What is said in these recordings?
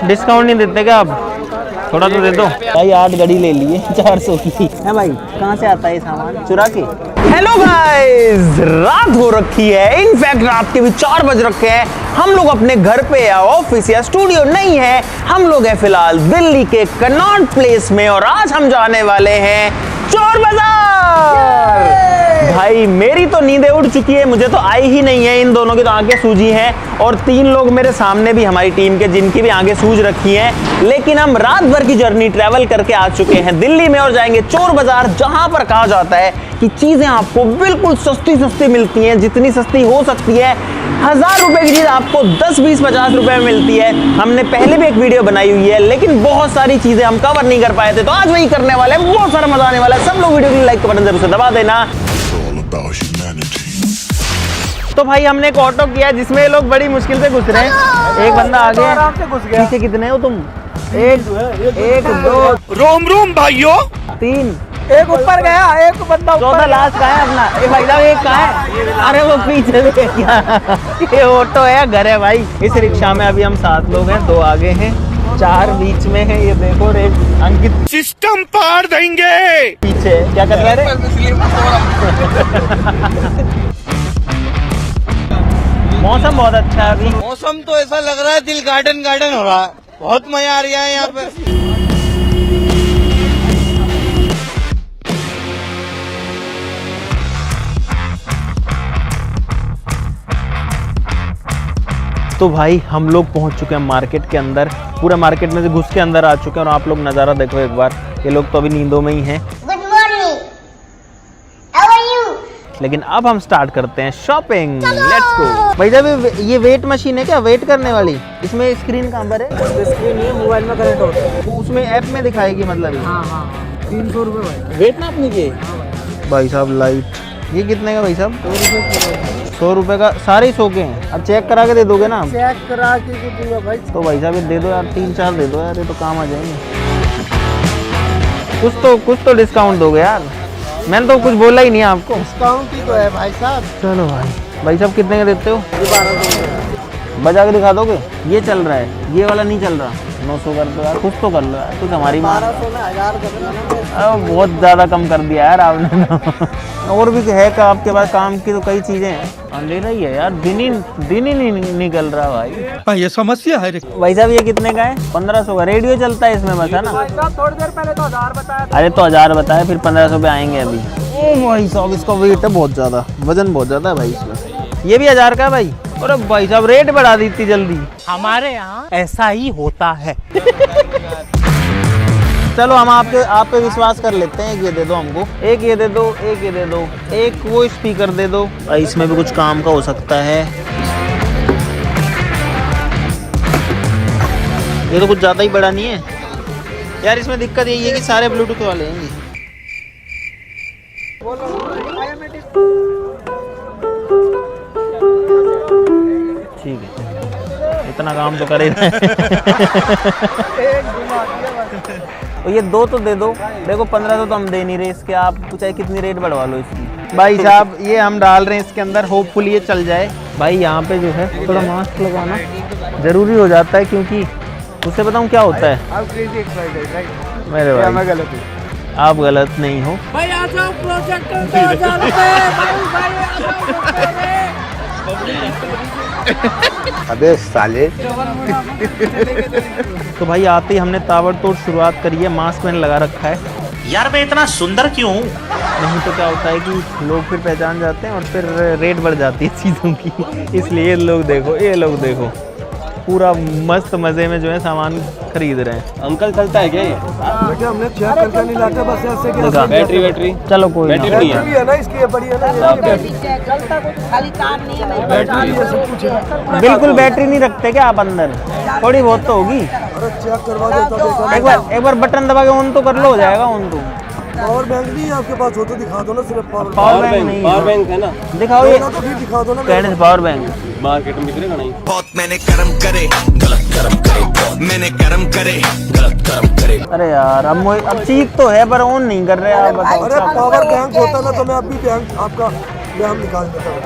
Discount नहीं देते क्या आप? थोड़ा तो दे दो भाई। 8 घड़ी ले लिए 400 की है भाई। कहाँ से आता है ये सामान? चुरा के। हेलो गाइस, रात हो रखी है, इनफैक्ट रात के भी 4 बज रखे हैं। हम लोग अपने घर पे या ऑफिस या स्टूडियो नहीं है, हम लोग हैं फिलहाल दिल्ली के कनॉट प्लेस में और आज हम जाने वाले हैं चोर बाजार। भाई मेरी तो नींदें उड़ चुकी है, मुझे तो आई ही नहीं है, इन दोनों की तो आंखें सूजी हैं और 3 लोग मेरे सामने भी हमारी टीम के जिनकी भी आंखें सूज रखी हैं। लेकिन हम रात भर की जर्नी ट्रैवल करके आ चुके हैं दिल्ली में और जाएंगे चोर बाजार, जहां पर कहा जाता है कि चीजें आपको बिल्कुल सस्ती मिलती हैं, जितनी सस्ती हो सकती है। 1000 रुपए की चीज आपको 10, 20, 50 रुपए में मिलती है। हमने पहले भी एक वीडियो बनाई हुई है, लेकिन बहुत सारी चीजें हम कवर नहीं कर पाए थे, तो आज वही करने वाले हैं। बहुत सारा मजा आने वाला है। सब लोग वीडियो की लाइक का बटन जरूर से दबा देना। तो भाई हमने एक ऑटो किया जिसमें लोग बड़ी मुश्किल से घुस रहे हैं। एक बंदा आगे आराम से घुस गया। पीछे कितने हो तुम? एक 2 रोम भाइयों 3। एक ऊपर गया, एक बंदा चौथा लास्ट का है अपना। ए भाई साहब एक कहाँ है? अरे वो पीछे भी क्या ये ऑटो है या घर है भाई? इस रिक्शा में अभी हम 7 लोग हैं, 2 आगे हैं, 4 बीच में है। ये देखो रे अंकित सिस्टम पार देंगे। पीछे क्या कर रहा है? मौसम बहुत अच्छा है अभी। मौसम तो ऐसा लग रहा है दिल गार्डन हो रहा है, बहुत मजा आ रहा है यहाँ पे। तो भाई हम लोग पहुंच चुके हैं मार्केट के अंदर, पूरा मार्केट में से घुस के अंदर आ चुके हैं और आप लोग नज़ारा देखो एक बार। ये लोग तो अभी नींदों में ही हैं। Good morning, how are you? लेकिन अब हम स्टार्ट करते हैं शॉपिंग। Let's go. भाई साहब ये वेट मशीन है क्या, वेट करने वाली? इसमें स्क्रीन कहाँ पर है? स्क्रीन ये मोबाइल में कनेक्ट होता है, उसमें ऐप में दिखाएगी मतलब? हाँ 300 रुपए भाई। वेट नापने के? भाई साहब लाइट ये कितने का भाई साहब? 100 रुपए का। सारे ही 100 के हैं। अब चेक करा के दे दोगे ना? चेक करा के दूंगा भाई। तो भाई साहब ये दे दो यार, 3-4 दे दो यार, ये तो काम आ जाएंगे। कुछ तो डिस्काउंट दोगे यार। मैंने तो कुछ बोला ही नहीं आपको। डिस्काउंट ही तो है भाई साहब। चलो भाई साहब कितने का देते हो? 1200 बजा के दिखा दोगे? ये चल रहा है, ये वाला नहीं चल रहा। 900 कर दो यार, कुछ तो कर लो यार, कुछ हमारी माँ। 1200 में 1000 कर देना। बहुत ज़्यादा कम कर दिया यार आपने। और भी है का आपके पास काम की तो कई चीज़ें हैं। अंधेरा ही है यार, दिन ही नहीं निकल रहा भाई। ये समस्या है। भाई साहब ये कितने का है? 1500 का। रेडियो चलता है इसमें बस, है ना? थोड़ी देर पहले तो 1000 बताया। अरे तो 1000 बताया, फिर 1500 पे आएंगे अभी। ओ भाई साहब इसका वेट है बहुत ज़्यादा, वजन बहुत ज़्यादा है भाई इसमें। ये भी 1000 का है भाई। अरे भाई साहब रेट बढ़ा दी इतनी जल्दी। हमारे यहाँ ऐसा ही होता है। चलो हम आप पे विश्वास कर लेते हैं। एक ये दे दो हमको, एक ये दे दो, एक ये दे दो, एक वो स्पीकर दे दो भाई, इसमें भी कुछ काम का हो सकता है। ये तो कुछ ज़्यादा ही बड़ा नहीं है यार। इसमें दिक्कत यही है कि सारे ब्लूटूथ वाले हैं ये। ठीक है, इतना काम तो करे। तो ये 2 तो दे दो। देखो 1500 तो हम दे नहीं रहे इसके, आप चाहे कितनी रेट बढ़वा लो इसकी। भाई साहब ये हम डाल रहे हैं इसके अंदर, होपफुली ये चल जाए। भाई यहाँ पे जो है थोड़ा मास्क लगाना ज़रूरी हो जाता है, क्योंकि उससे बताऊँ क्या होता है। मेरे भाई मैं गलत हूँ? आप गलत नहीं हो भाई। आ जाओ प्रोजेक्टर पे, आ जाओ भाई अबे साले। तो भाई आते ही हमने ताबड़तोड़ शुरुआत करी है। मास्क मैंने लगा रखा है यार, मैं इतना सुंदर क्यों हूँ? नहीं तो क्या होता है कि लोग फिर पहचान जाते हैं और फिर रेट बढ़ जाती है चीज़ों की। इसलिए ये लोग देखो पूरा मस्त मजे में जो है सामान खरीद रहे हैं। अंकल चलता है क्या ये? हमने चेक करके नहीं लाते, बस ऐसे देखा? बैटरी चलो कोई बैटरी ना। नहीं है। है ना इसकी, ये बड़ी है ना। खाली तार नहीं है। बैटरी ये सब कुछ है। बिल्कुल बैटरी नहीं रखते क्या आप अंदर? थोड़ी बहुत तो होगी। अरे चेक करवा देता देखो। एक बार बटन दबा के ऑन तो कर लो, हो जाएगा ऑन तो। पावर बैंक नहीं है आपके पास? हो तो दिखा दो ना, सिर्फ पावर बैंक नहीं पावर बैंक है ना? दिखाओ ये। तो फिर दिखा दो ना। कहने से पावर बैंक मार्केट में बिकरेगा नहीं। बहुत मैंने कर्म करे, गलत कर्म करे, बहुत मैंने कर्म करे, गलत कर्म करे। अरे यार अब चीख तो है पर ऑन नहीं कर रहे आप, बताओ। अरे पावर बैंक होता ना तो मैं अभी बैंक आपका बैंक निकाल देता हूँ।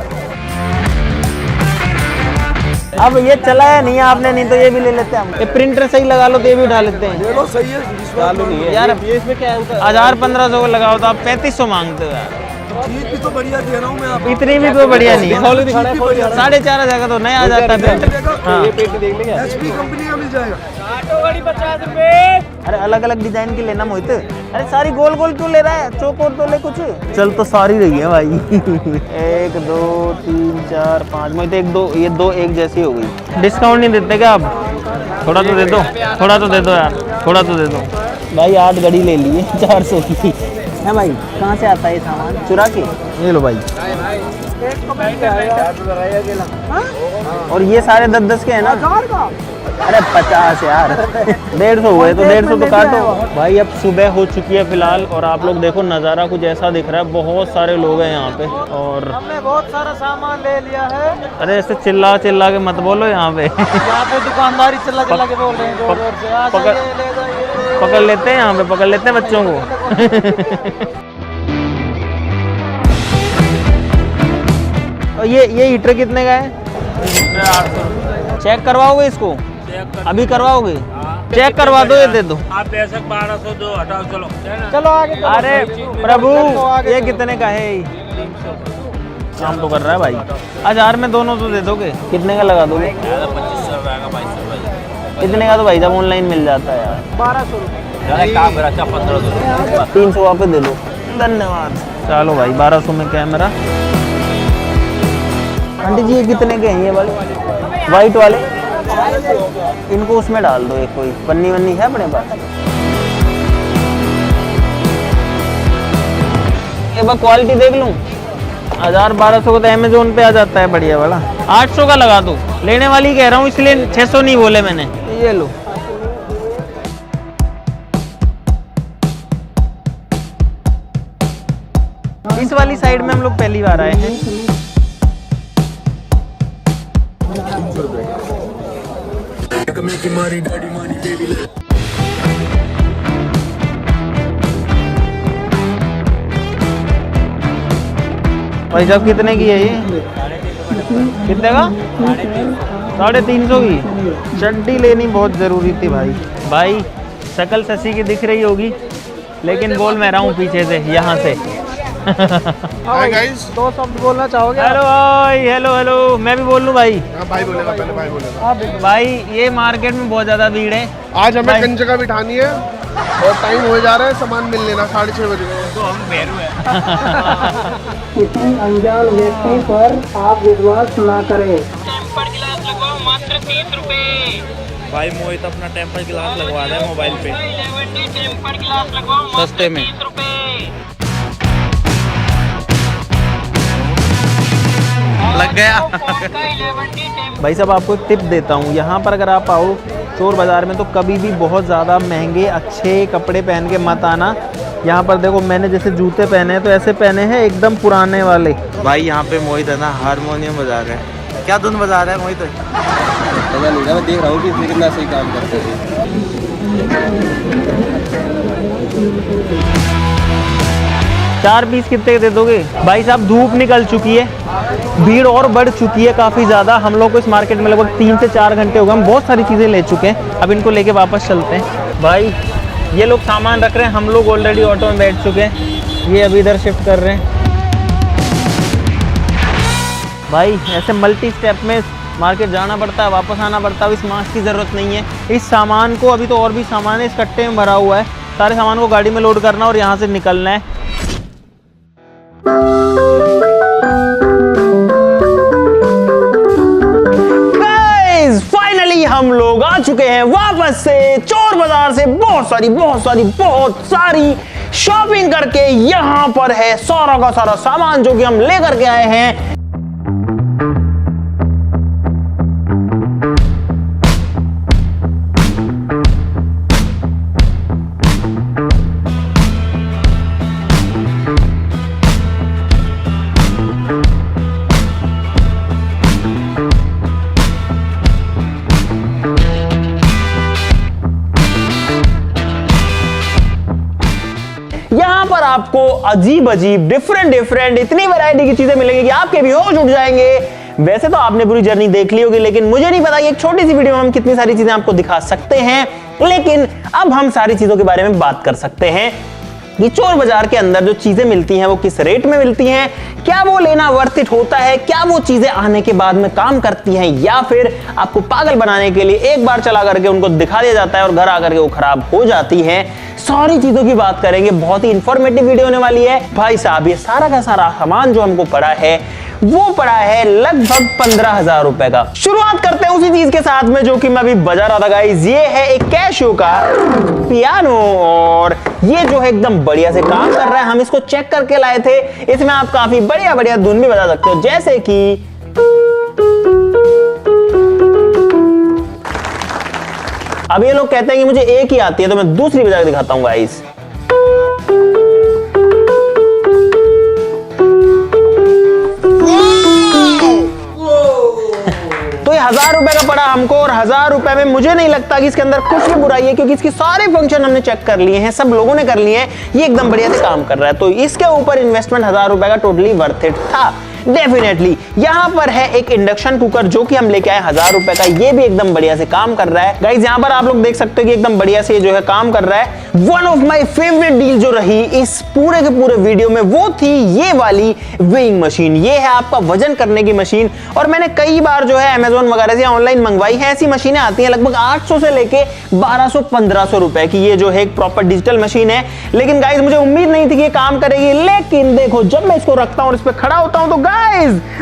अब ये चलाया नहीं है आपने, नहीं तो ये भी ले लेते हैं हम। ये प्रिंटर सही लगा लो तो ये भी उठा लेते हैं। चलो सही है, चालू नहीं है यार ये इसमें क्या है? 1000-1500 को लगाओ तो आप 3500 मांगते हो यार। चीज भी तो बढ़िया दे रहा हूँ मैं आपको। इतनी भी तो बढ़िया नहीं है। खोल दिखाना है, खोल दिखाना 4500 का तो नया आ जाता है प्रिंटर। हाँ। ये पेटी देख लेंगे। एचपी कंपनी का मिल जाएगा। अरे अलग अलग डिजाइन की लेना मोहित। अरे सारी गोल गोल क्यों ले रहा है, चौकोर तो ले कुछ। चल तो सारी रही है भाई। 1 2 3 4 5 मोहित 1 2 ये 2 एक जैसी हो गई। डिस्काउंट नहीं देते क्या आप? थोड़ा तो दे दो, थोड़ा तो दे दो यार, थोड़ा तो दे दो भाई। 8 घड़ी ले लिए 400 की है भाई। कहाँ से आता है ये सामान? चुरा के। ये लो भाई। और ये सारे 10-10 के हैं ना? अरे 50 यार। 150 हुए तो 150 तो काटो भाई। अब सुबह हो चुकी है फिलहाल और आप लोग देखो नज़ारा कुछ ऐसा दिख रहा है। बहुत सारे लोग हैं यहाँ पे और हमने बहुत सारा सामान ले लिया है। अरे ऐसे चिल्ला चिल्ला के मत बोलो यहाँ पे। यहाँ पे दुकानदारी चिल्ला चिल्ला के बोल रहे हैं जोर जोर से। आ पकड़- जाइए, ले जाइए। पकड़ लेते हैं यहाँ पे, पकड़ लेते हैं बच्चों को। और ये हीटर कितने का है? 800। चेक करवाओगे इसको? अभी करवाओगे? चेक करवा दो, ये दे दो। आप बेशक 1200 दो, हटाओ चलो। चलो आगे चलो। अरे प्रभु ये कितने का है? काम तो कर रहा है भाई। 1000 में दोनों तो दे दोगे? कितने का लगा दोगे? 2500 का 2200। इतने का तो भाई साहब ऑनलाइन मिल जाता है यार। 1200 रुपये। काम मेरा 1500। 300 आप दे दो। धन्यवाद। चलो भाई 1200 में कैमरा। आंटी जी ये कितने के हैं ये वाले वाइट वाले? इनको उसमें डाल दो। एक कोई पन्नी वन्नी है अपने पास? एक बार क्वालिटी देख लूं। 1000-1200 को तो अमेजोन पे आ जाता है बढ़िया वाला। 800 का लगा दो। लेने वाली कह रहा हूँ इसलिए 600 नहीं बोले मैंने। ये लो। इस वाली साइड में हम लोग पहली बार आए हैं। भाई साहब कितने की है ये? कितने का? 350 की। चड्डी लेनी बहुत जरूरी थी भाई। भाई शक्ल शशि की दिख रही होगी लेकिन बोल मैं रहा हूँ पीछे से, यहाँ से। Hi guys. 2 शब्द बोलना चाहोगे? हेलो भाई। Hello hello. मैं भी बोल लूँ भाई? हाँ भाई बोलेगा, पहले भाई बोलेगा। भाई ये मार्केट में बहुत ज्यादा भीड़ है। आज हमें भाई- कई जगह बिठानी है और टाइम हो जा रहा है, सामान मिल लेना 6:30 बजे। तो हम बेरू है। किसी अनजान व्यक्ति पर आप विश्वास ना करें। भाई मोहित अपना टेम्पर ग्लास लगवा रहा है मोबाइल पे सस्ते में। लग गया। भाई साहब आपको एक टिप देता हूँ। यहाँ पर अगर आप आओ चोर बाज़ार में तो कभी भी बहुत ज़्यादा महंगे अच्छे कपड़े पहन के मत आना। यहाँ पर देखो मैंने जैसे जूते पहने हैं तो ऐसे पहने हैं एकदम पुराने वाले। भाई यहाँ पे मोहित है ना हारमोनियम बजा रहा है। क्या धुन बजा रहा है मोहित? पता नहीं ना, मैं देख रहा हूँ कि इसमें कितना सही काम करते हैं। 4 पीस कितने के दे दोगे? भाई साहब धूप निकल चुकी है, भीड़ और बढ़ चुकी है काफ़ी ज़्यादा। हम लोग को इस मार्केट में लगभग 3 से 4 घंटे हो गए। हम बहुत सारी चीज़ें ले चुके हैं, अब इनको लेके वापस चलते हैं। भाई ये लोग सामान रख रहे हैं, हम लोग ऑलरेडी ऑटो में बैठ चुके हैं। ये अभी इधर शिफ्ट कर रहे हैं। भाई ऐसे मल्टी स्टेप में मार्केट जाना पड़ता है, वापस आना पड़ता है। इस मास्क की ज़रूरत नहीं है। इस सामान को अभी तो और भी सामान है इस कट्टे में भरा हुआ है। सारे सामान को गाड़ी में लोड करना और यहाँ से निकलना है। फाइनली हम लोग आ चुके हैं वापस से चोर बाजार से। बहुत सारी शॉपिंग करके यहाँ पर है सारा का सारा सामान जो कि हम लेकर के आए हैं। यहाँ पर आपको अजीब डिफरेंट इतनी वैरायटी की चीजें मिलेंगी कि आपके भी होश उठ जाएंगे। वैसे तो आपने पूरी जर्नी देख ली होगी, लेकिन मुझे नहीं पता कि एक छोटी सी वीडियो में हम कितनी सारी चीजें आपको दिखा सकते हैं। लेकिन अब हम सारी चीजों के बारे में बात कर सकते हैं कि चोर बाजार के अंदर जो चीजें मिलती हैं वो किस रेट में मिलती हैं, क्या वो लेना वर्थ इट होता है, क्या वो चीजें आने के बाद में काम करती हैं, या फिर आपको पागल बनाने के लिए एक बार चला करके उनको दिखा दिया जाता है और घर आकर के वो खराब हो जाती हैं। सारी चीजों की बात करेंगे, बहुत ही इंफॉर्मेटिव वीडियो होने वाली है। भाई साहब ये सारा का सारा सामान जो हमको पड़ा है वो पड़ा है लगभग 15,000 रुपए का। शुरुआत करते हैं उसी चीज के साथ में जो कि मैं अभी बजा रहा था गाइस। ये है एक कैशियो का पियानो और ये जो है एकदम बढ़िया से काम कर रहा है। हम इसको चेक करके लाए थे। इसमें आप काफी बढ़िया बढ़िया धुन भी बजा सकते हो, जैसे कि अब ये लोग कहते हैं कि मुझे एक ही आती है, तो मैं दूसरी बजा के दिखाता हूं गाइस। तो ये 1000 रुपए का पड़ा हमको, और 1000 रुपए में मुझे नहीं लगता कि इसके अंदर कुछ भी बुराई है, क्योंकि इसके सारे फंक्शन हमने चेक कर लिए हैं, सब लोगों ने कर लिए हैं। ये एकदम बढ़िया से काम कर रहा है, तो इसके ऊपर इन्वेस्टमेंट 1000 रुपए का टोटली वर्थ इट था डेफिनेटली। यहां पर है एक इंडक्शन कुकर जो कि हम लेके आए 1000 रुपए का, ये भी एकदम बढ़िया से काम कर रहा है गाइस। यहां पर आप लोग देख सकते हो कि एकदम बढ़िया से जो है काम कर रहा है। One of my favourite deal जो रही इस पूरे के पूरे वीडियो में वो थी ये वाली वेइंग मशीन। ये है आपका वजन करने की मशीन, और मैंने कई बार जो है अमेज़न वगैरह से ऑनलाइन मंगवाई है। ऐसी मशीनें आती हैं लगभग 800 से लेके 1200-1500 रुपए की। ये जो है एक प्रॉपर डिजिटल मशीन है, लेकिन गाइस मुझे उम्मीद नहीं थी कि ये काम करेगी। लेकिन देखो जब मैं इसको रखता हूं और इस पे खड़ा होता हूं तो गाइस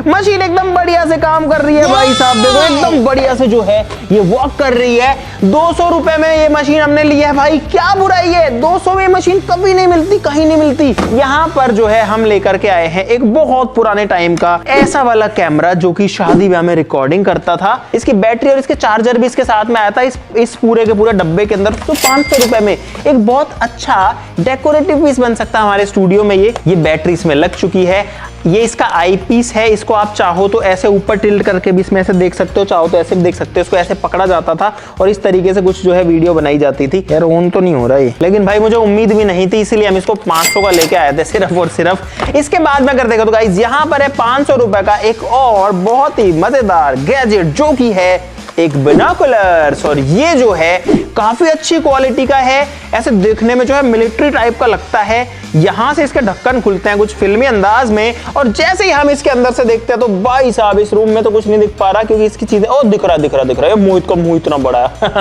मशीन एकदम बढ़िया से काम कर रही है। भाई साहब देखो एकदम बढ़िया से जो है ये वर्क कर रही है। 200 रुपए में ये मशीन हमने ली है भाई, क्या बुराई है। 200 में मशीन कभी नहीं मिलती, कहीं नहीं मिलती। यहाँ पर जो है हम लेकर के आए हैं एक बहुत पुराने टाइम का ऐसा वाला कैमरा जो कि शादी ब्याह में रिकॉर्डिंग करता था। इसकी बैटरी और इसके चार्जर भी इसके साथ में आया था इस पूरे के पूरे डब्बे के अंदर। तो 500 रुपए में एक बहुत अच्छा डेकोरेटिव पीस बन सकता है हमारे स्टूडियो में। ये बैटरी इसमें लग चुकी है। ये इसका आई पीस है, इसको आप चाहो तो ऐसे ऊपर टिल्ट करके भी इसमें ऐसे देख सकते हो, चाहो तो ऐसे भी देख सकते हो। इसको ऐसे पकड़ा जाता था और इस तरीके से कुछ जो है वीडियो बनाई जाती थी। यार ऑन तो नहीं हो रहा है, लेकिन भाई मुझे उम्मीद भी नहीं थी, इसलिए हम इसको 500 का लेके आए थे सिर्फ और सिर्फ। इसके बाद में अगर देखो तो गाइस यहाँ पर है 500 रुपए का एक और बहुत ही मजेदार गैजेट जो कि है एक बिनोकुलर्स, और ये जो है काफी अच्छी क्वालिटी का है। ऐसे देखने में जो है मिलिट्री टाइप का लगता है। यहां से इसके ढक्कन खुलते हैं कुछ फिल्मी अंदाज में, और जैसे ही हम इसके अंदर से देखते हैं तो भाई साहब इस रूम में तो कुछ नहीं दिख पा रहा, क्योंकि इसकी चीजें ओ दिख रहा है। मुंह का मुंह इतना बड़ा है।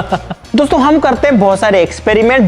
दोस्तों हम करते हैं बहुत सारे एक्सपेरिमेंट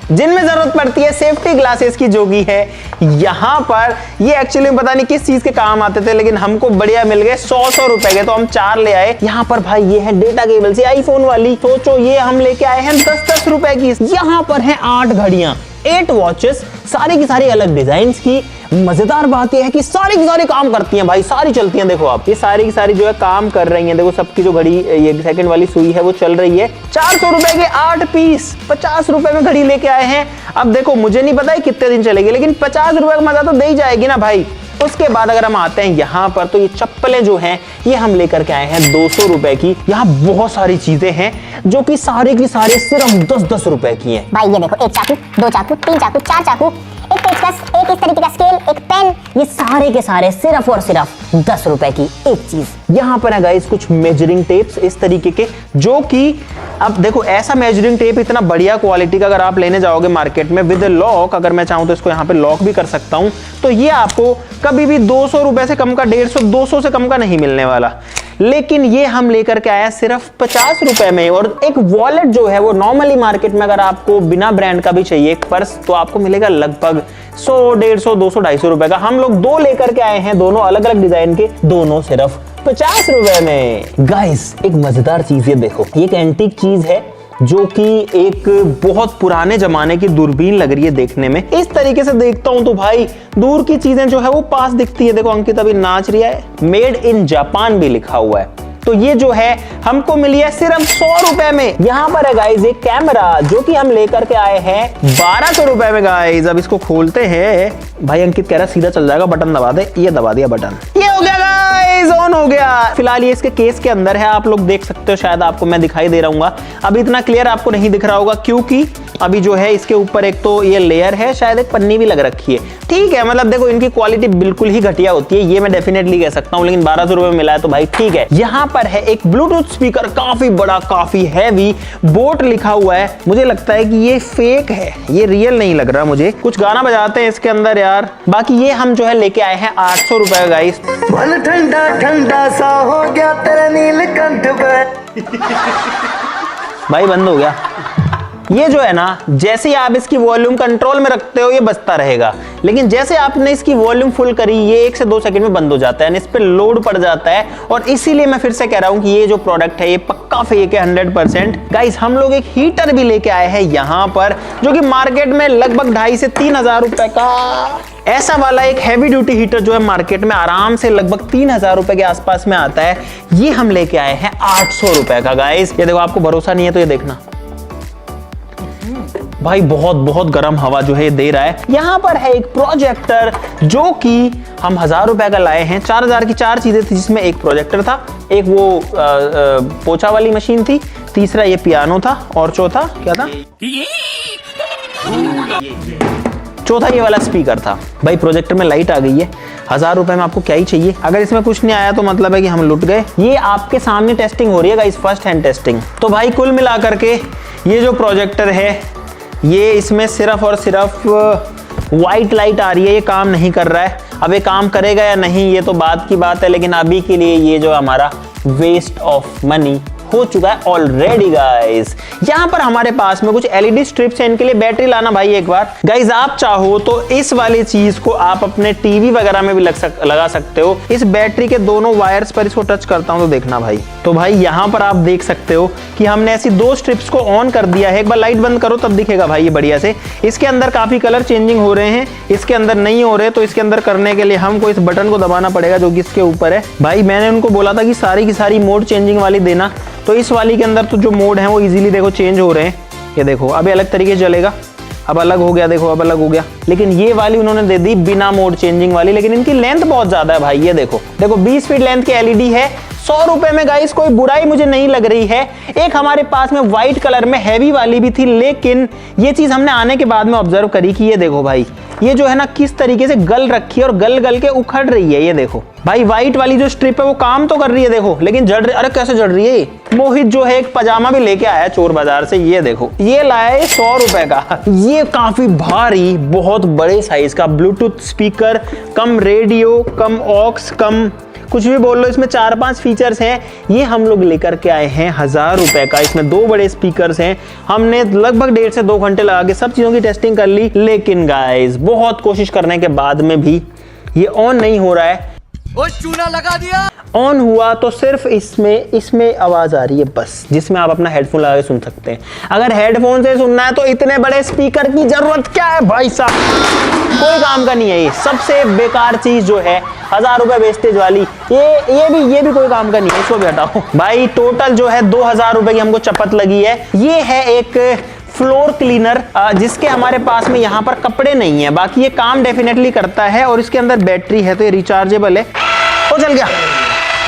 जिनमें जरूरत पड़ती है सेफ्टी ग्लासेस की, जो की है यहाँ पर। ये एक्चुअली पता नहीं किस चीज के काम आते थे, लेकिन हमको बढ़िया मिल गए 100 रुपए के, तो हम 4 ले आए। यहाँ पर भाई ये है डेटा केबल से आईफोन वाली, सोचो ये हम लेके आए हैं 10-10 रुपए की। यहाँ पर है 8 घड़ियां, 8 वॉचेस, सारी की सारी अलग डिजाइन की। मजेदार बात यह है कि सारी की सारी काम करती हैं भाई, सारी चलती हैं। देखो आप ये सारी की सारी जो है काम कर रही हैं। देखो सबकी जो घड़ी ये सेकंड वाली सुई है वो चल रही है। 400 रुपए के 8 पीस, 50 रुपए में घड़ी लेके आए हैं। अब देखो मुझे नहीं पता है कितने दिन चलेगी, लेकिन 50 रुपए का मजा तो दे ही जाएगी ना भाई। उसके बाद अगर हम आते हैं यहाँ पर, तो ये चप्पलें जो हैं ये हम लेकर के आए हैं 200 रुपए की। यहाँ बहुत सारी चीजें हैं जो कि सारे की सारे सिर्फ 10-10 रुपए की हैं। भाई ये देखो, एक चाकू, 2 चाकू, 3 चाकू, 4 चाकू, एक पेचकस, एक इस तरीके का स्केल, एक पेन, ये सारे के सारे सिर्फ और सिर्फ 10 रुपए की एक चीज। यहाँ पर है गाइस कुछ मेजरिंग टेप्स इस तरीके के, जो कि अब देखो ऐसा मेजरिंग टेप इतना बढ़िया क्वालिटी का अगर आप लेने जाओगे मार्केट में विद लॉक, अगर मैं चाहूं तो इसको यहाँ पे लॉक भी कर सकता हूं, तो ये आपको कभी भी 200 रुपए से कम का, 150-200 से कम का नहीं मिलने वाला। लेकिन ये हम लेकर के आया सिर्फ 50 रुपए में। और एक वॉलेट जो है वो नॉर्मली मार्केट में अगर आपको बिना ब्रांड का भी चाहिए एक पर्स, तो आपको मिलेगा लगभग 100, 150, 200, 250 रुपए का। हम लोग 2 लेकर के आए हैं, दोनों अलग अलग डिजाइन के, दोनों सिर्फ 50 रुपए में। गाइस एक मजेदार चीज ये देखो, ये एक एंटीक चीज है जो कि एक बहुत पुराने जमाने की दूरबीन लग रही है देखने में। इस तरीके से देखता हूं तो भाई दूर की चीजें जो है वो पास दिखती है। देखो अंकित अभी नाच रही है, मेड इन जापान भी लिखा हुआ है। तो ये जो है हमको मिली है सिर्फ 100 रुपए में। यहाँ पर है गाइज एक कैमरा जो कि हम लेकर के आए हैं 1200 रुपए में गाइज। अब इसको खोलते हैं। भाई अंकित कह रहा सीधा चल जाएगा, बटन दबा दे। ये दबा दिया बटन, ये हो गया गाइज, ऑन हो गया। फिलहाल ये इसके केस के अंदर है, आप लोग देख सकते हो, शायद आपको मैं दिखाई दे रहा हूँ। अभी इतना क्लियर आपको नहीं दिख रहा होगा क्योंकि अभी जो है इसके ऊपर एक तो ये लेयर है, शायद एक पन्नी भी लग रखी है। ठीक है, मतलब देखो इनकी क्वालिटी बिल्कुल ही घटिया होती है, ये मैं डेफिनेटली कह सकता हूँ, लेकिन 1200 रुपए में मिला है तो भाई ठीक है। यहाँ पर है एक ब्लूटूथ स्पीकर, काफी बड़ा, काफी हैवी, बोट लिखा हुआ है। मुझे लगता है कि ये फेक है, ये रियल नहीं लग रहा मुझे। कुछ गाना बजाते हैं इसके अंदर यार। बाकी ये हम जो है लेके आए हैं 800 रुपए का गाइस। ठंडा ठंडा सा हो गया तेरा नीलकंठ पे। भाई बंद हो गया। ये जो है ना, जैसे ही आप इसकी वॉल्यूम कंट्रोल में रखते हो ये बजता रहेगा, लेकिन जैसे आपने इसकी वॉल्यूम फुल करी ये 1 से 2 सेकंड में बंद हो जाता है, इस पे लोड पड़ जाता है। और इसीलिए मैं फिर से कह रहा हूं कि ये जो प्रोडक्ट है ये पक्का फेक है 100%। गाइस हम लोग एक हीटर भी लेके आए हैं यहाँ पर, जो कि मार्केट में लगभग 2500 से 3000 रुपए का, ऐसा वाला एक हैवी ड्यूटी हीटर जो है मार्केट में आराम से लगभग 3000 रुपए के आसपास में आता है। ये हम लेके आए हैं 800 रुपए का गाइस। ये देखो, आपको भरोसा नहीं है तो ये देखना भाई, बहुत बहुत गर्म हवा जो है दे रहा है। यहाँ पर है एक प्रोजेक्टर जो कि हम 1000 रुपए का लाए हैं। 4000 की 4 चीजें थी, जिसमें एक प्रोजेक्टर था, एक वो पोछा वाली मशीन थी, तीसरा ये पियानो था, और चौथा क्या था, चौथा ये वाला स्पीकर था। भाई प्रोजेक्टर में लाइट आ गई है, 1000 रुपए में आपको क्या ही चाहिए। अगर इसमें कुछ नहीं आया तो मतलब है कि हम लुट गए। ये आपके सामने टेस्टिंग हो रही है गाइस, फर्स्ट हैंड टेस्टिंग। तो भाई कुल मिला करके ये जो प्रोजेक्टर है, ये इसमें सिर्फ और सिर्फ वाइट लाइट आ रही है, ये काम नहीं कर रहा है। अब ये काम करेगा या नहीं ये तो बात की बात है, लेकिन अभी के लिए ये जो हमारा वेस्ट ऑफ मनी हो चुका है ऑलरेडी गाइस। यहाँ पर हमारे पास में कुछ एलईडी स्ट्रिप्स हैं, इनके लिए बैटरी लाना भाई एक बार। गाइस आप चाहो तो इस वाली चीज को आप अपने टीवी वगैरह में भी लगा सकते हो। इस बैटरी के दोनों वायर्स पर इसको टच करता हूं तो देखना भाई, तो भाई यहाँ पर आप देख सकते हो कि हमने ऐसी 2 स्ट्रिप्स को ऑन कर दिया है। एक बार लाइट बंद करो तब दिखेगा भाई ये बढ़िया से। इसके अंदर काफी कलर चेंजिंग हो रहे हैं, इसके अंदर नहीं हो रहे, तो इसके अंदर करने के लिए हमको इस बटन को दबाना पड़ेगा जो कि इसके ऊपर है। भाई मैंने उनको बोला था कि सारी की सारी मोड चेंजिंग वाली देना, तो इस वाली के अंदर तो जो मोड है वो इजीली देखो चेंज हो रहे हैं। ये देखो अभी अलग तरीके से चलेगा, अब अलग हो गया, देखो अब अलग हो गया। लेकिन ये वाली उन्होंने दे दी बिना मोड चेंजिंग वाली, लेकिन इनकी लेंथ बहुत ज्यादा है भाई। ये देखो 20 फीट लेंथ की एलईडी है, 100 रुपए में गाइस कोई बुराई मुझे नहीं लग रही है। एक हमारे पास में व्हाइट कलर में हैवी वाली भी थी, लेकिन ये चीज हमने आने के बाद में ऑब्जर्व करी कि ये देखो भाई, ये जो है ना किस तरीके से गल रखी है और गल गल के उखड़ रही है। ये देखो भाई व्हाइट वाली जो स्ट्रिप है वो काम तो कर रही है देखो, लेकिन जड़ रही। अरे कैसे जड़ रही है। मोहित जो है एक पजामा भी लेके आया चोर बाजार से, ये देखो ये लाया है 100 रुपए का। ये काफी भारी बहुत बड़े साइज का ब्लूटूथ स्पीकर, कम रेडियो, कम ऑक्स, कम कुछ भी बोल लो, इसमें 4-5 फीचर्स हैं। ये हम लोग लेकर के आए हैं 1000 रुपए का। इसमें 2 बड़े स्पीकर्स हैं। हमने लगभग 1.5 से 2 घंटे लगा के सब चीजों की टेस्टिंग कर ली, लेकिन गाइस बहुत कोशिश करने के बाद में भी ये ऑन नहीं हो रहा है। वो चूना लगा दिया। ऑन हुआ तो सिर्फ इसमें आवाज आ रही है बस, जिसमें आप अपना हेडफोन लगा के सुन सकते हैं। अगर हेडफोन से सुनना है तो इतने बड़े स्पीकर की जरूरत क्या है भाई साहब, कोई काम का नहीं है। ये सबसे बेकार चीज जो है 1000 रुपए वेस्टेज वाली, ये भी कोई काम का नहीं है, इसको भी हटाओ भाई। टोटल जो है 2000 रुपए की हमको चपत लगी है। ये है एक फ्लोर क्लीनर, जिसके हमारे पास में यहाँ पर कपड़े नहीं है, बाकी ये काम डेफिनेटली करता है। और इसके अंदर बैटरी है तो ये रिचार्जेबल है। ओ चल गया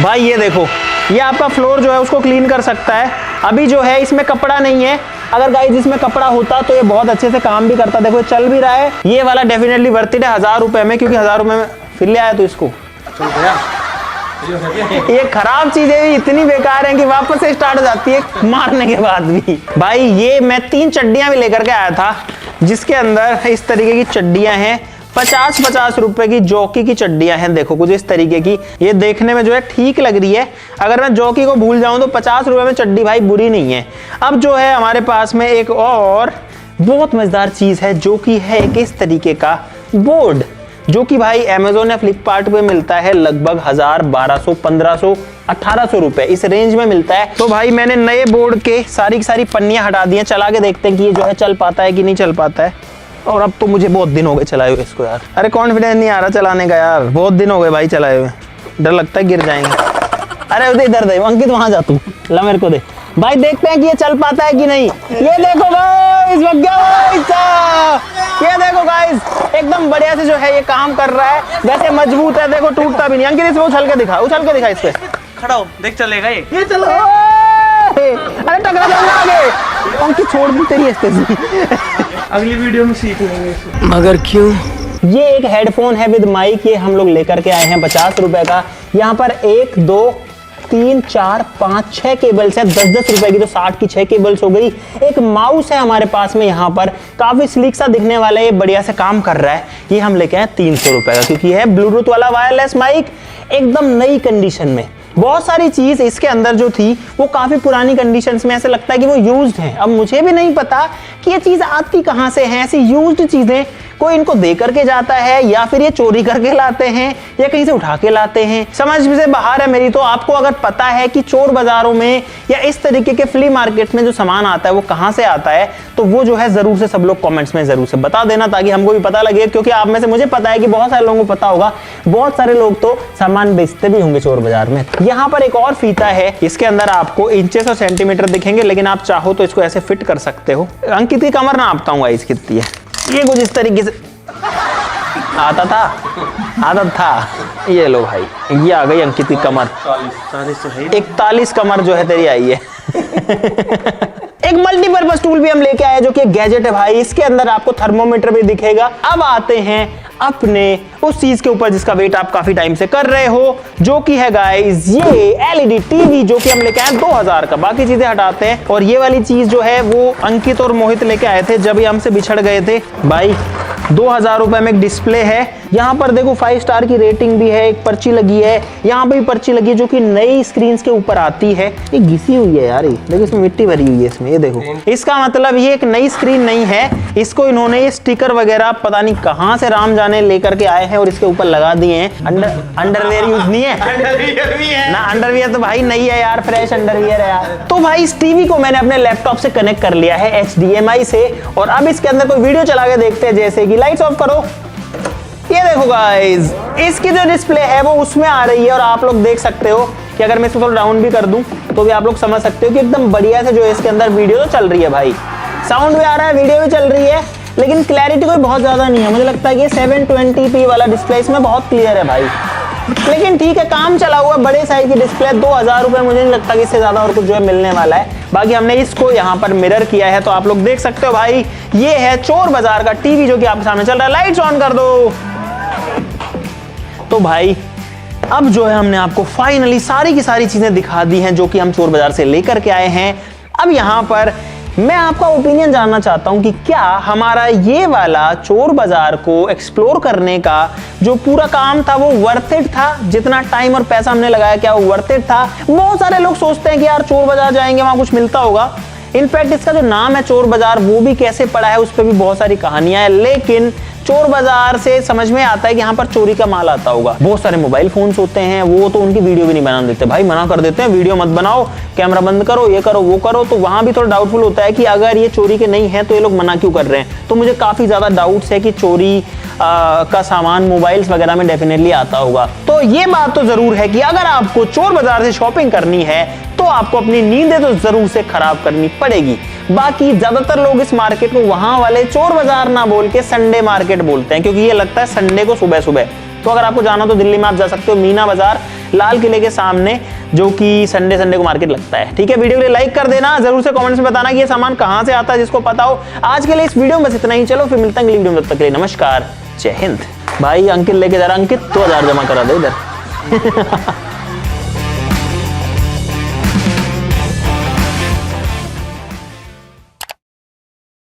भाई। ये देखो ये आपका फ्लोर जो है उसको क्लीन कर सकता है। अभी जो है इसमें कपड़ा नहीं है, अगर गाइस इसमें कपड़ा होता तो ये बहुत अच्छे से काम भी करता। देखो चल भी रहा है। ये वाला डेफिनेटली वर्थ इट है 1000 रुपए में, क्योंकि 1000 रुपए में फिर ले आया तो इसको ये खराब चीजें इतनी बेकार हैं कि वापस से स्टार्ट हो जाती है मारने के बाद भी। भाई ये मैं 3 चड्डियां भी लेकर के आया था, जिसके अंदर इस तरीके की चड्डियां हैं। 50-50 रुपए की जॉकी की चड्डियां हैं। देखो कुछ इस तरीके की, ये देखने में जो है ठीक लग रही है। अगर मैं जॉकी को भूल जाऊं तो 50 रुपए में चड्डी भाई बुरी नहीं है। अब जो है हमारे पास में एक और बहुत मजेदार चीज है, जो कि है एक इस तरीके का बोर्ड, जो कि भाई अमेजोन या फ्लिपकार्ट पे मिलता है लगभग 1000, 1200, 1500, 1800 रुपए इस रेंज में मिलता है। तो भाई मैंने नए बोर्ड के सारी की सारी पन्नियां हटा दी हैं, चला के देखते हैं कि ये जो है चल पाता है कि नहीं चल पाता है। और अब तो मुझे बहुत दिन हो गए चलाए हुए इसको यार। अरे कॉन्फिडेंस नहीं आ रहा चलाने का यार, बहुत दिन हो गए भाई चलाए हुए, डर लगता है गिर जाएंगे। अरे उधर इधर दे अंकित, वहां जा तू, ला मेरे को दे भाई, देखते हैं कि ये चल पाता है कि नहीं। ये देखो गाइस, ये देखो गाइस एकदम बढ़िया से जो है ये काम कर रहा है। वैसे मजबूत है, देखो टूटता भी नहीं। अंकित इसमें उछल के दिखा इस पे, खड़ा हो देख चलेगा ये चलो। अरे टकरा जाऊंगा आगे। अंकित छोड़ दी तेरी स्टेजी। अगली वीडियो में सीख लेंगे इसे। मगर क्यों? ये एक हेडफोन है विद माइक, ये हम लोग लेकर के आए हैं 50 रुपए का। यहाँ पर 1 2 3 4 5 6 केबल्स हैं 10-10 रुपए की, तो 60 की 6 केबल्स हो गई। एक माउस है हमारे पास में यहाँ पर, काफी स्लीक सा दिखने वाला है, ये बढ़िया से काम कर रहा है। ये हम लेके आए 300 रुपए का, क्योंकि है ब्लूटूथ वाला वायरलेस माइक, एकदम नई कंडीशन में। बहुत सारी चीज इसके अंदर जो थी वो काफी पुरानी कंडीशंस में, ऐसे लगता है कि वो यूज्ड है। अब मुझे भी नहीं पता कि ये चीज आती कहां से है, ऐसी यूज्ड चीजें कोई इनको दे करके जाता है या फिर ये चोरी करके लाते हैं या कहीं से उठा के लाते हैं, समझ से बाहर है मेरी। तो आपको अगर पता है कि चोर बाजारों में या इस तरीके के फ्ली मार्केट में जो सामान आता है वो कहां से आता है, तो वो जो है जरूर से सब लोग कमेंट्स में जरूर से बता देना, ताकि हमको भी पता लगे। क्योंकि आप में से मुझे पता है कि बहुत सारे लोगों को पता होगा, बहुत सारे लोग तो सामान बेचते भी होंगे चोर बाजार में। यहाँ पर एक और फीता है, इसके अंदर आपको इंचेस और सेंटीमीटर दिखेंगे, लेकिन आप चाहो तो इसको ऐसे फिट कर सकते हो। अंकित की कमर नापता हूँ गाइस कितनी है, ये कुछ इस तरीके से आता था, आदत था। ये लो भाई, ये आ गई अंकित की कमर, 41 कमर जो है तेरी आई है। एक मल्टीपर्पज टूल भी हम लेके आए जो कि एक गैजेट है भाई, इसके अंदर आपको थर्मोमीटर भी दिखेगा। अब आते हैं अपने उस चीज के ऊपर जिसका वेट आप काफी टाइम से कर रहे हो, जो कि है गाइस ये एलईडी टीवी, जो कि हम लेके आए 2000 का। बाकी चीजें हटाते हैं, और ये वाली चीज जो है वो अंकित और मोहित लेके आए थे जब ये हमसे बिछड़ गए थे भाई। 2000 रुपए में एक डिस्प्ले है, यहाँ पर देखो 5 स्टार की रेटिंग भी है, एक पर्ची लगी है, यहाँ पे भी पर्ची लगी है जो कि नई स्क्रीन के ऊपर आती है। ये घिसी हुई है यार, ये देखो इसमें मिट्टी भरी हुई है इसमें, ये देखो। इसका मतलब ये एक नई स्क्रीन नहीं है, इसको इन्होंने ये स्टिकर वगैरह पता नहीं कहाँ से राम जाने लेकर के आए हैं और इसके ऊपर लगा दिए हैं। अंडरवेयर यूज नहीं है, अंडरवियर भी है ना, अंडरवियर तो भाई नहीं है यार, फ्रेश अंडरवियर है यार। तो भाई इस टीवी को मैंने अपने लैपटॉप से कनेक्ट कर लिया है HDMI से, और अब इसके अंदर कोई वीडियो चला के देखते हैं। जैसे कि लाइट्स ऑफ करो, ये देखो गाइस, इसकी जो डिस्प्ले है वो उसमें आ रही है, और आप लोग देख सकते हो कि अगर मैं इसको थोड़ा डाउन भी कर दूं तो भी आप लोग समझ सकते हो कि एकदम बढ़िया से जो है इसके अंदर वीडियो तो चल रही है भाई, साउंड भी आ रहा है, वीडियो भी चल रही है, लेकिन क्लैरिटी कोई बहुत ज्यादा नहीं है। मुझे लगता है कि 720p वाला डिस्प्ले इसमें बहुत क्लियर है भाई, लेकिन ठीक है, काम चला हुआ बड़े साइज की डिस्प्ले। 2000 रुपए, मुझे नहीं लगता कि इससे ज्यादा और कुछ जो है मिलने वाला है। बाकी हमने इसको यहाँ पर मिरर किया है, तो आप लोग देख सकते हो भाई, ये है चोर बाजार का टीवी जो कि आपके सामने चल रहा है। लाइट्स ऑन कर दो। तो भाई अब जो है हमने आपको फाइनली सारी की सारी चीजें दिखा दी हैं जो कि हम चोर बाजार से लेकर के आए हैं। अब यहाँ पर मैं आपका ओपिनियन जानना चाहता हूं कि क्या हमारा ये वाला चोर बाजार को एक्सप्लोर करने का जो पूरा काम था वो वर्थ इट था, जितना टाइम और पैसा हमने लगाया क्या वो वर्थ इट था। बहुत सारे लोग सोचते हैं कि यार चोर बाजार जाएंगे वहां कुछ मिलता होगा, इनफैक्ट इसका जो नाम है चोर बाजार वो भी कैसे पड़ा है उस पर भी बहुत सारी कहानियां हैं, लेकिन चोर बाजार से समझ में आता है कि यहाँ पर चोरी का माल आता होगा। बहुत सारे मोबाइल फोन्स होते हैं, वो तो उनकी वीडियो भी नहीं बना देते भाई, मना कर देते हैं वीडियो मत बनाओ, कैमरा बंद करो, ये करो वो करो। तो वहां भी थोड़ा डाउटफुल होता है कि अगर ये चोरी के नहीं है तो ये लोग मना क्यों कर रहे हैं। तो मुझे काफी ज्यादा डाउट्स है कि चोरी का सामान मोबाइल्स वगैरह में डेफिनेटली आता होगा। तो ये बात तो जरूर है कि अगर आपको चोर बाजार से शॉपिंग करनी है तो आपको अपनी नींदें तो जरूर से खराब करनी पड़ेगी। बाकी ज्यादातर लोग इस मार्केट को वहां वाले चोर बाजार ना बोल के संडे मार्केट बोलते हैं, क्योंकि ये लगता है संडे को सुबह सुबह। तो अगर आपको जाना तो दिल्ली में आप जा सकते हो मीना बाजार, लाल किले के सामने, जो कि संडे को मार्केट लगता है। ठीक है, वीडियो के लिए लाइक कर देना, जरूर से कमेंट्स में बताना कि ये सामान कहां से आता है जिसको पता हो। आज के लिए इस वीडियो में बस इतना ही, चलो फिर मिलते हैं अगली वीडियो में, तब तक के लिए नमस्कार, जय हिंद। भाई अंकित लेके जा रहा, अंकित 2000 जमा करा दे इधर।